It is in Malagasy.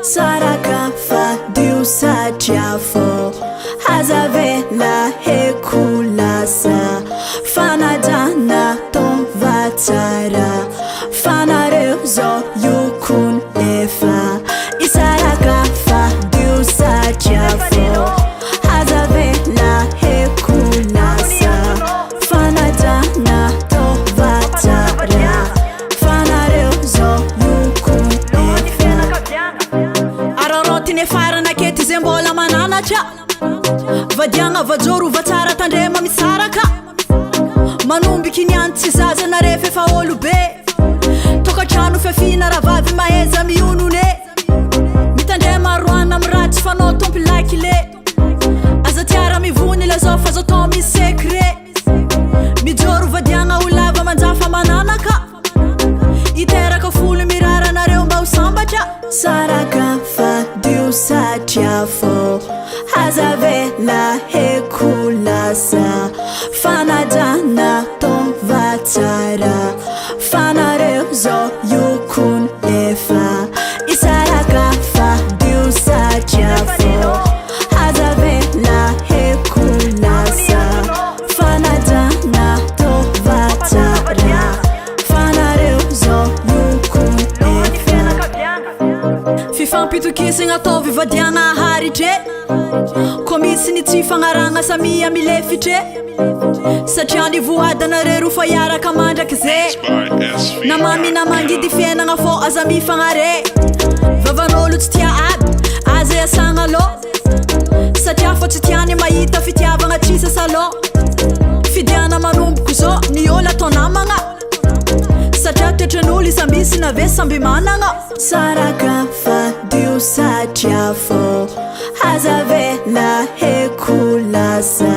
Saraka fadiu sachiafo hazavela hekulasa fanadana tovatara fanareuzo yukun efa isaraka fadiu sachiafo hazavela hekulasa fanadana tovatara fanareuzo yukun ararotine farana kety ze mbola mananatra vadiagna vajoro vatsara tandrema misaraka manombiky niany tsy zaza na refa efa olo be tokatrano fiafina ravavy maheza mionone mitandrema roana amy ratsy fanao tompilaky le aza tiara mivony lazao fa zao tao misy secret mijoro vadiagna ho lava manjafa mananaka iteraka folo mirara nareo mba ho sambatra saraka fadio satriafo hazavela hekulasa fanadana tovatsara fanareo zao yukun efa isaraka fadio satriafo hazavela hekulasa fanadana tovatsara fanareo zao yukun efa fifampitokisagna ataovy vadiagna haritre ko misy ny tsy fagnaragna samia milefitre satria ny voadanare ro fa iaraka mandraky ze namamy namangidy fiainagna fô aza mifagnare vavan'olo tsy tia aby aza iasagna lo satria fô tsy tiany mahita fitiavagna tsisa salô fidiana manomboko zao ny olo atao namagna satria toetran'olo iza misy na ve samby managna saraka fadio satriafo hazavela hekulasa